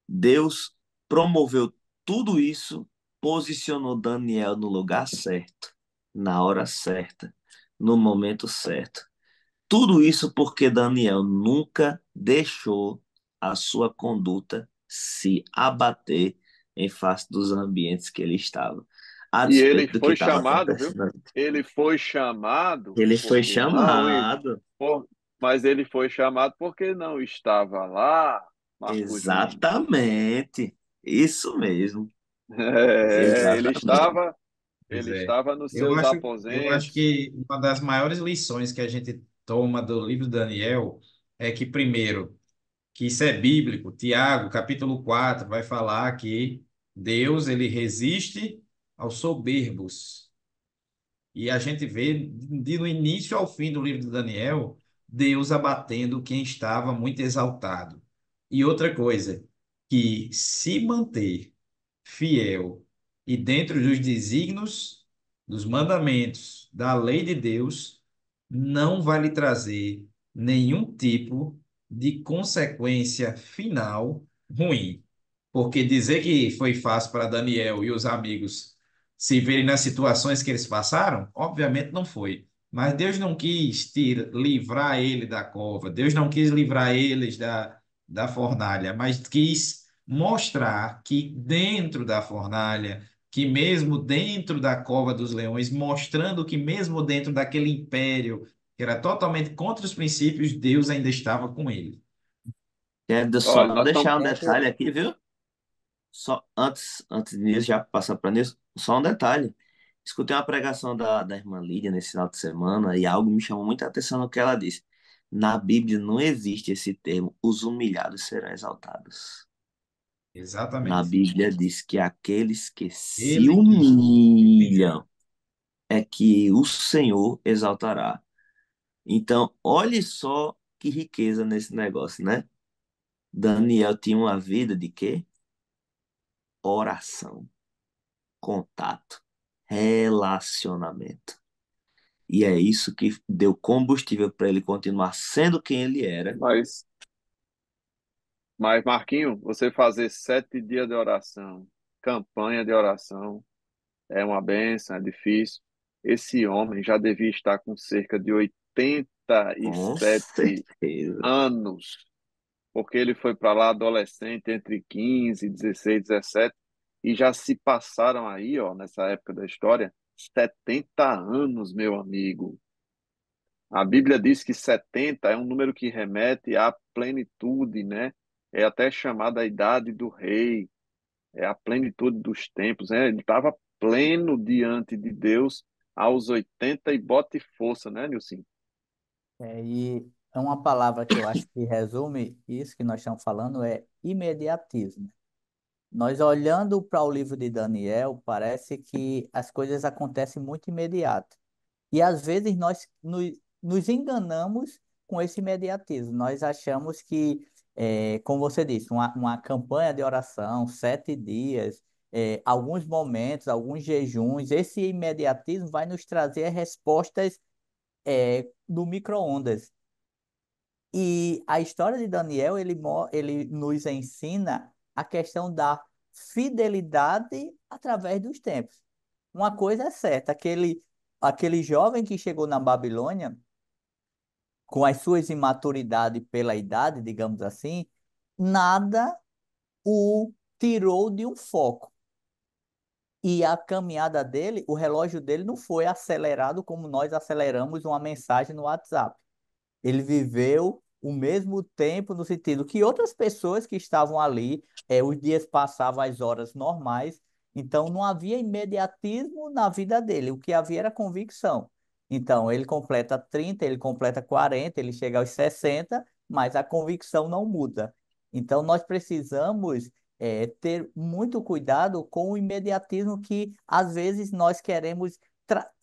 Deus promoveu tudo isso, posicionou Daniel no lugar certo, na hora certa, no momento certo. Tudo isso porque Daniel nunca deixou a sua conduta se abater em face dos ambientes que ele estava. A E ele despeito do que foi estava chamado, viu? acontecendo. Ele foi chamado Ele foi porque não, chamado. mas ele foi chamado porque não estava lá, Marco Júnior. Exatamente. Isso mesmo. É, Exatamente. Pois ele é. estava nos Eu seus acho, eu acho aposentos. que uma das maiores lições que a gente toma do livro de Daniel é que, primeiro, que isso é bíblico. Tiago, capítulo 4 vai falar que Deus, ele resiste aos soberbos. E a gente vê, no início ao fim do livro de Daniel, Deus abatendo quem estava muito exaltado. E outra coisa, que se manter fiel e dentro dos desígnios, dos mandamentos, da lei de Deus, não vai lhe trazer nenhum tipo de consequência final ruim. Porque dizer que foi fácil para Daniel e os amigos se verem nas situações que eles passaram, obviamente não foi. Mas Deus não quis livrar ele da cova, Deus não quis livrar eles da fornalha, mas quis mostrar que dentro da fornalha, que mesmo dentro da cova dos leões, mostrando que mesmo dentro daquele império que era totalmente contra os princípios, Deus ainda estava com ele. Quero Olha, só nós estamos. deixar um Dentro, detalhe aqui, viu? Só antes disso, já passar para nisso, só um detalhe. Escutei uma pregação da irmã Lídia nesse final de semana e algo me chamou muita atenção no que ela disse. Na Bíblia não existe esse termo, os humilhados serão exaltados. Na Exatamente. Bíblia diz que aqueles que se Ele quis. humilham é que o Senhor exaltará. Então, olhe só que riqueza nesse negócio, né? Daniel tinha uma vida de quê? Oração, contato, relacionamento. E é isso que deu combustível para ele continuar sendo quem ele era. Mas, mas, Marquinho, você fazer 7 dias de oração, campanha de oração, é uma benção, é difícil. Esse homem já devia estar com cerca de oitenta e Com sete certeza. anos, porque ele foi para lá adolescente, entre 15, 16, 17, e já se passaram aí, ó, nessa época da história, 70 anos, meu amigo. A Bíblia diz que 70 é um número que remete à plenitude, né? É até chamada a idade do rei, é a plenitude dos tempos, né? Ele estava pleno diante de Deus aos 80 e bote força, né, Nilson? e é uma palavra que eu acho que resume isso que nós estamos falando, é imediatismo. Nós olhando para o livro de Daniel, parece que as coisas acontecem muito imediato. E às vezes nós nos enganamos com esse imediatismo. Nós achamos que, como você disse, uma campanha de oração, 7 dias, alguns momentos, alguns jejuns, esse imediatismo vai nos trazer respostas, no micro-ondas. E a história de Daniel, ele nos ensina a questão da fidelidade através dos tempos. Uma coisa é certa, aquele jovem que chegou na Babilônia, com as suas imaturidades pela idade, digamos assim, nada o tirou de um foco. E a caminhada dele, o relógio dele não foi acelerado como nós aceleramos uma mensagem no WhatsApp. Ele viveu o mesmo tempo no sentido que outras pessoas que estavam ali, os dias passavam as horas normais, então não havia imediatismo na vida dele, o que havia era convicção. Então, ele completa 30, ele completa 40, ele chega aos 60, mas a convicção não muda. Então, nós precisamos ter muito cuidado com o imediatismo que, às vezes, nós queremos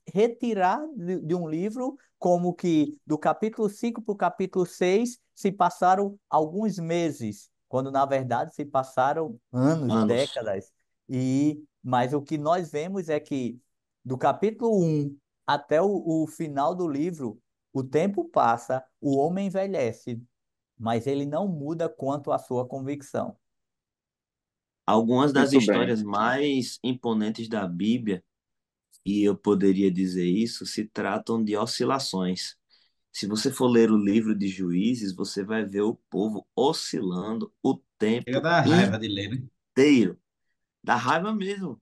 retirar de um livro, como que do capítulo 5 para o capítulo 6 se passaram alguns meses, quando na verdade se passaram anos, Anos. décadas. Mas o que nós vemos é que do capítulo 1 até o final do livro, o tempo passa, o homem envelhece, mas ele não muda quanto à sua convicção. Algumas das Muito bem. histórias mais imponentes da Bíblia, e eu poderia dizer isso, se tratam de oscilações. Se você for ler o livro de Juízes, você vai ver o povo oscilando o Chega a tempo dar raiva de ler, né? inteiro. Dá raiva mesmo.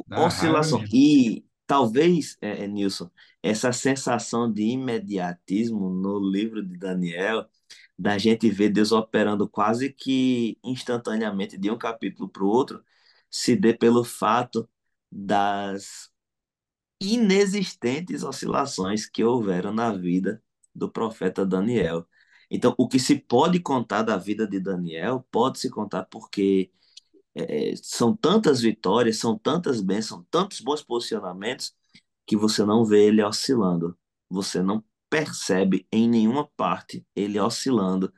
Dá raiva Oscilação. mesmo. E talvez, Nilson, essa sensação de imediatismo no livro de Daniel, da gente ver Deus operando quase que instantaneamente de um capítulo para o outro, se dê pelo fato das inexistentes oscilações que houveram na vida do profeta Daniel. Então, o que se pode contar da vida de Daniel, pode se contar porque são tantas vitórias, são tantas bênçãos, tantos bons posicionamentos, que você não vê ele oscilando. Você não percebe em nenhuma parte ele oscilando,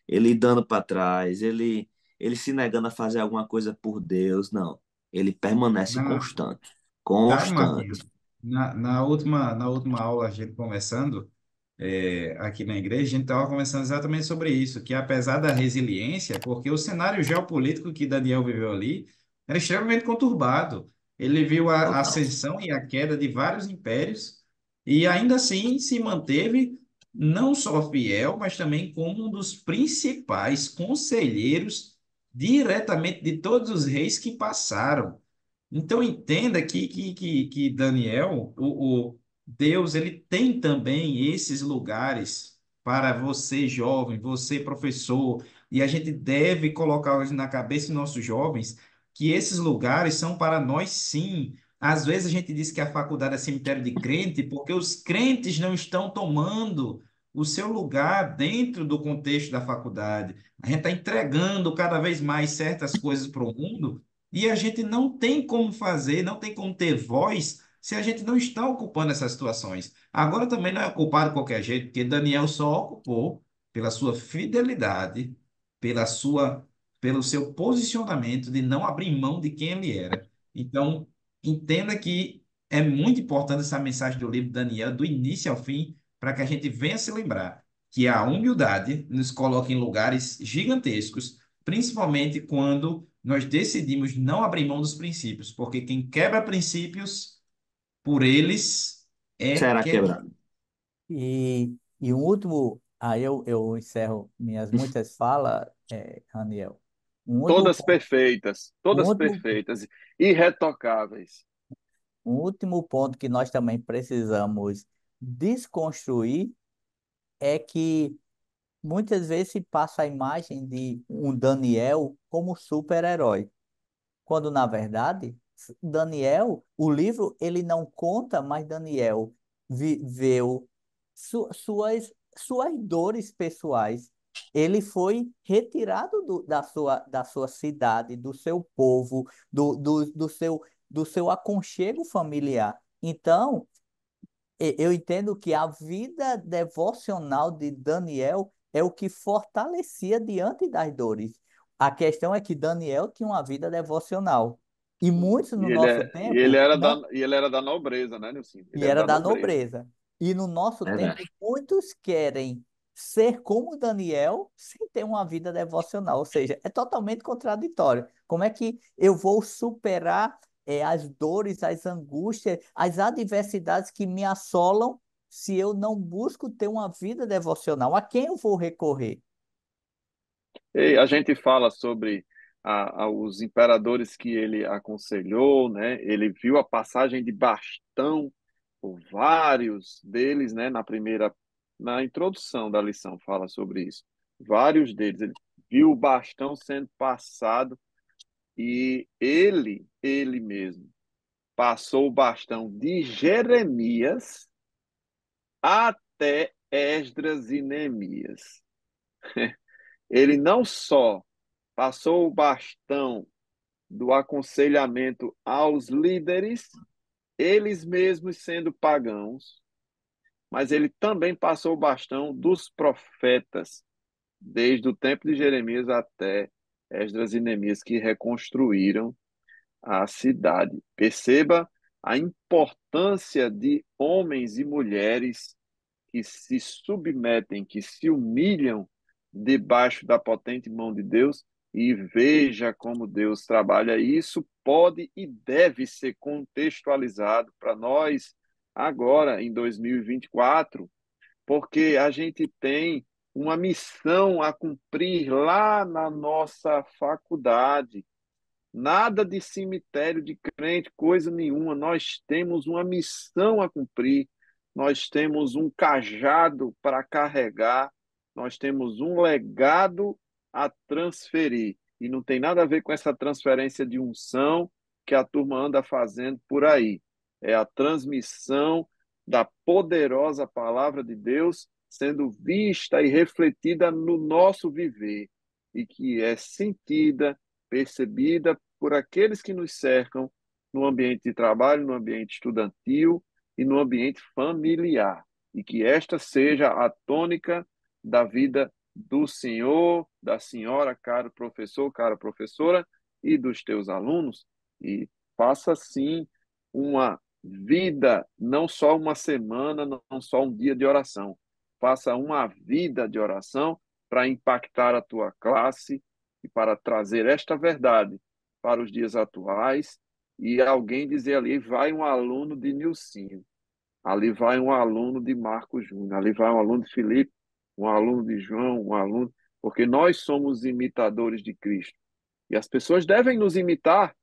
ele dando para trás, ele se negando a fazer alguma coisa por Deus, não. Ele permanece Na, constante. sabe, Constante. Marquinhos, na última aula, a gente conversando, aqui na igreja, a gente estava conversando exatamente sobre isso, que apesar da resiliência, porque o cenário geopolítico que Daniel viveu ali era extremamente conturbado. Ele viu a Total. ascensão e a queda de vários impérios e ainda assim se manteve não só fiel, mas também como um dos principais conselheiros diretamente de todos os reis que passaram. Então entenda que Daniel, o Deus, ele tem também esses lugares para você, jovem, você, professor, e a gente deve colocar hoje na cabeça dos nossos jovens que esses lugares são para nós, sim. Às vezes a gente diz que a faculdade é cemitério de crente porque os crentes não estão tomando o seu lugar dentro do contexto da faculdade. A gente está entregando cada vez mais certas coisas para o mundo e a gente não tem como fazer, não tem como ter voz se a gente não está ocupando essas situações. Agora também não é ocupado de qualquer jeito, porque Daniel só ocupou pela sua fidelidade, pela sua, pelo seu posicionamento de não abrir mão de quem ele era. Então, entenda que é muito importante essa mensagem do livro de Daniel, do início ao fim, para que a gente venha se lembrar que a humildade nos coloca em lugares gigantescos, principalmente quando nós decidimos não abrir mão dos princípios, porque quem quebra princípios por eles é Será quebrado. quebrado. E um último, aí eu encerro minhas muitas falas, Raniel. Um último ponto, um Todas último, perfeitas, irretocáveis. um último ponto que nós também precisamos desconstruir é que muitas vezes se passa a imagem de um Daniel como super-herói, quando na verdade Daniel, o livro ele não conta, mas Daniel viveu suas dores pessoais. Ele foi retirado da sua cidade, do seu povo, do seu aconchego familiar. Então, eu entendo que a vida devocional de Daniel é o que fortalecia diante das dores. A questão é que Daniel tinha uma vida devocional. E muitos no nosso tempo não, E ele era da nobreza, né, Nilson? Ele e era era da da nobreza. nobreza. E no nosso tempo, Verdade. muitos querem ser como Daniel sem ter uma vida devocional. Ou seja, é totalmente contraditório. Como é que eu vou superar as dores, as angústias, as adversidades que me assolam se eu não busco ter uma vida devocional? A quem eu vou recorrer? E a gente fala sobre os imperadores que ele aconselhou, né? Ele viu a passagem de bastão por vários deles, né? Na introdução da lição fala sobre isso. Vários deles, ele viu o bastão sendo passado e ele mesmo, passou o bastão de Jeremias até Esdras e Neemias. Ele não só passou o bastão do aconselhamento aos líderes, eles mesmos sendo pagãos, mas ele também passou o bastão dos profetas, desde o tempo de Jeremias até Esdras e Neemias, que reconstruíram a cidade. Perceba a importância de homens e mulheres que se submetem, que se humilham debaixo da potente mão de Deus e veja como Deus trabalha. Isso pode e deve ser contextualizado para nós agora, em 2024, porque a gente tem uma missão a cumprir lá na nossa faculdade. Nada de cemitério de crente, coisa nenhuma. Nós temos uma missão a cumprir, nós temos um cajado para carregar, nós temos um legado a transferir. E não tem nada a ver com essa transferência de unção que a turma anda fazendo por aí. É a transmissão da poderosa palavra de Deus sendo vista e refletida no nosso viver e que é sentida, percebida por aqueles que nos cercam no ambiente de trabalho, no ambiente estudantil e no ambiente familiar. E que esta seja a tônica da vida do senhor, da senhora, caro professor, cara professora, e dos teus alunos, E faça sim uma vida, não só uma semana, não só um dia de oração. Faça uma vida de oração para impactar a tua classe e para trazer esta verdade para os dias atuais. E alguém dizer ali, vai um aluno de Nilcinho, ali vai um aluno de Marco Júnior, ali vai um aluno de Felipe, um aluno de João, um aluno, porque nós somos imitadores de Cristo. E as pessoas devem nos imitar,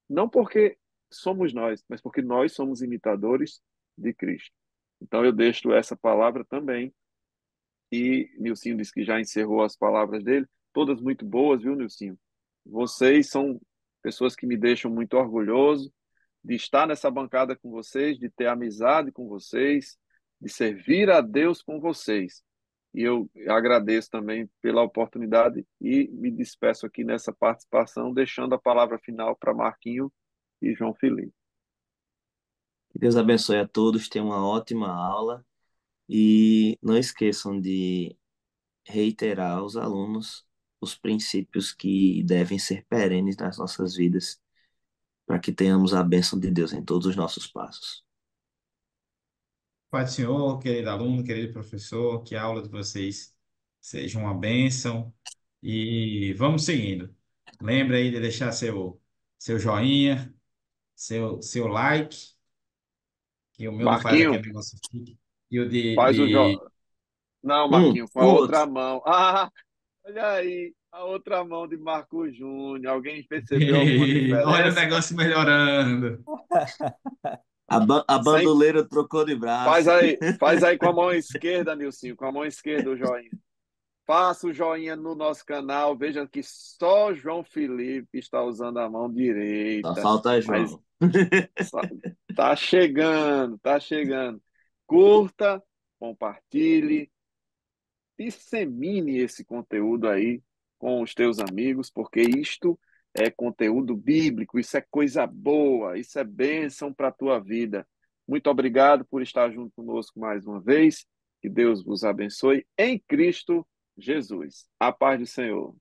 não porque somos nós, mas porque nós somos imitadores de Cristo. Então eu deixo essa palavra também. E Nilcinho disse que já encerrou as palavras dele, todas muito boas, viu, Nilcinho? Vocês são pessoas que me deixam muito orgulhoso de estar nessa bancada com vocês, de ter amizade com vocês, de servir a Deus com vocês. E eu agradeço também pela oportunidade e me despeço aqui nessa participação, deixando a palavra final para Marquinho e João Felipe. Que Deus abençoe a todos, tenham uma ótima aula e não esqueçam de reiterar aos alunos os princípios que devem ser perenes nas nossas vidas, para que tenhamos a bênção de Deus em todos os nossos passos. Pai do Senhor, querido aluno, querido professor, que a aula de vocês seja uma bênção e vamos seguindo. Lembre aí de deixar seu joinha, seu like, que o meu não faz Marquinho, aquele negócio chique, e o de, faz o de... Não, Marquinho, com a O outro. outra mão. Ah, olha aí, a outra mão de Marco Júnior. Alguém percebeu alguma Olha o diferença? negócio melhorando. A Sem... bandoleira trocou de braço. Faz aí com a mão esquerda, Nilcinho, com a mão esquerda o joinha. Faça o joinha no nosso canal. Veja que só João Felipe está usando a mão Só direita. falta Mas João. só- tá chegando, tá chegando. Curta, compartilhe, dissemine esse conteúdo aí com os teus amigos, porque isto é conteúdo bíblico, isso é coisa boa, isso é bênção para a tua vida. Muito obrigado por estar junto conosco mais uma vez. Que Deus vos abençoe em Cristo Jesus. A paz do Senhor.